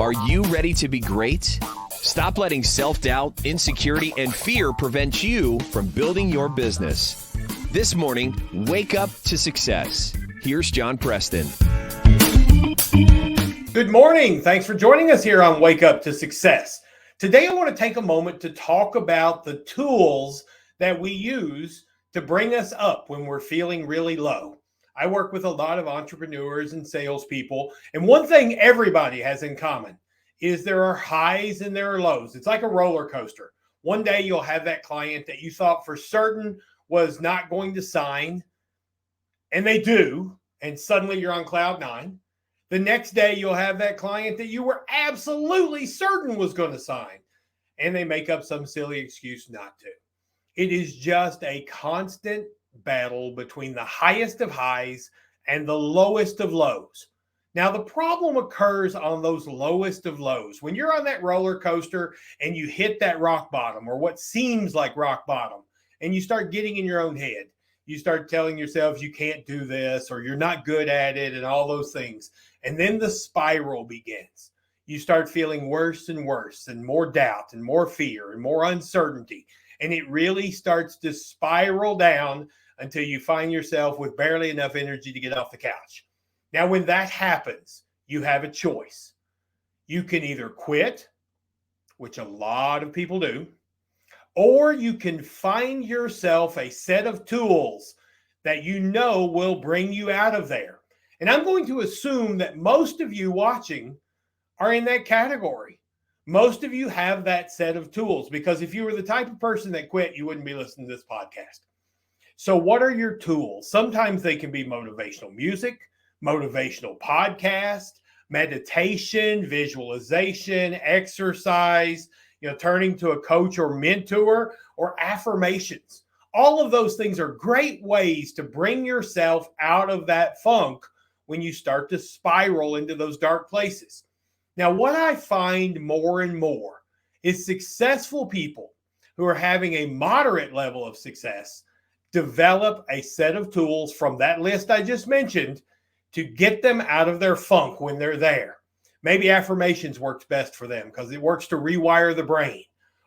Are you ready to be great? Stop letting self-doubt, insecurity, and fear prevent you from building your business. This morning, wake up to success. Here's John Preston. Good morning. Thanks for joining us here on Wake Up to Success. Today, I want to take a moment to talk about the tools that we use to bring us up when we're feeling really low. I work with a lot of entrepreneurs and salespeople, and one thing everybody has in common is there are highs and there are lows. It's like a roller coaster. One day you'll have that client that you thought for certain was not going to sign, and they do, and suddenly you're on cloud nine. The next day you'll have that client that you were absolutely certain was going to sign, and they make up some silly excuse not to. It is just a constant battle between the highest of highs and the lowest of lows. Now, the problem occurs on those lowest of lows. When you're on that roller coaster and you hit that rock bottom, or what seems like rock bottom, and you start getting in your own head, you start telling yourself you can't do this or you're not good at it and all those things. And then the spiral begins. You start feeling worse and worse and more doubt and more fear and more uncertainty. And it really starts to spiral down until you find yourself with barely enough energy to get off the couch. Now, when that happens, you have a choice. You can either quit, which a lot of people do, or you can find yourself a set of tools that you know will bring you out of there. And I'm going to assume that most of you watching are in that category. Most of you have that set of tools, because if you were the type of person that quit, you wouldn't be listening to this podcast. So what are your tools? Sometimes they can be motivational music, motivational podcast, meditation, visualization, exercise, turning to a coach or mentor, or affirmations. All of those things are great ways to bring yourself out of that funk when you start to spiral into those dark places. Now, what I find more and more is successful people who are having a moderate level of success develop a set of tools from that list I just mentioned to get them out of their funk when they're there. Maybe affirmations works best for them because it works to rewire the brain.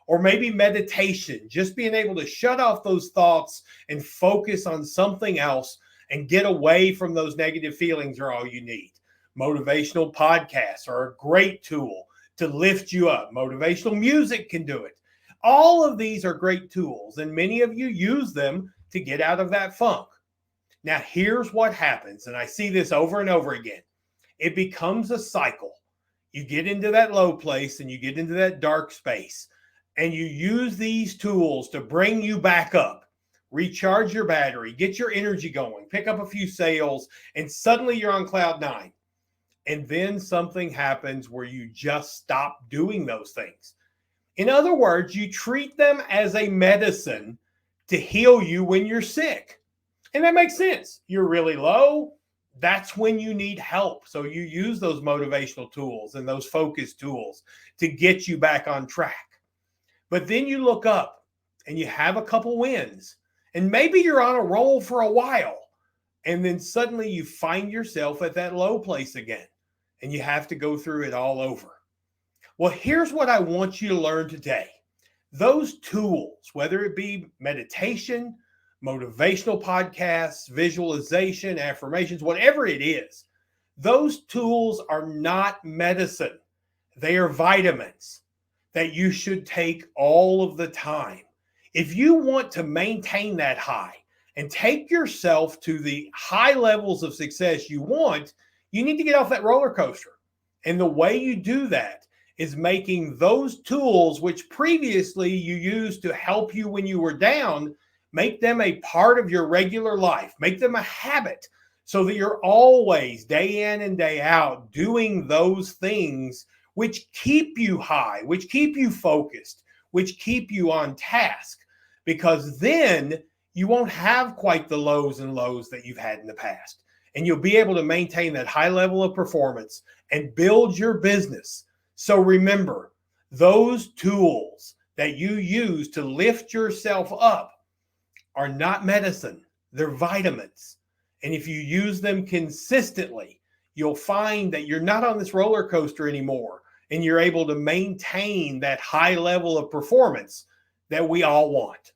Or maybe meditation, just being able to shut off those thoughts and focus on something else and get away from those negative feelings are all you need. Motivational podcasts are a great tool to lift you up. Motivational music can do it. All of these are great tools, and many of you use them to get out of that funk. Now, here's what happens, and I see this over and over again. It becomes a cycle. You get into that low place and you get into that dark space, and you use these tools to bring you back up, recharge your battery, get your energy going, pick up a few sales, and suddenly you're on cloud nine. And then something happens where you just stop doing those things. In other words, you treat them as a medicine to heal you when you're sick. And that makes sense. You're really low. That's when you need help. So you use those motivational tools and those focus tools to get you back on track. But then you look up and you have a couple wins, and maybe you're on a roll for a while. And then suddenly you find yourself at that low place again, and you have to go through it all over. Well, here's what I want you to learn today. Those tools, whether it be meditation, motivational podcasts, visualization, affirmations, whatever it is, those tools are not medicine. They are vitamins that you should take all of the time. If you want to maintain that high and take yourself to the high levels of success you want, you need to get off that roller coaster. And the way you do that is making those tools, which previously you used to help you when you were down, make them a part of your regular life. Make them a habit so that you're always, day in and day out, doing those things which keep you high, which keep you focused, which keep you on task. Because then you won't have quite the lows and lows that you've had in the past. And you'll be able to maintain that high level of performance and build your business. So remember, those tools that you use to lift yourself up are not medicine. They're vitamins. And if you use them consistently, you'll find that you're not on this roller coaster anymore. and you're able to maintain that high level of performance that we all want.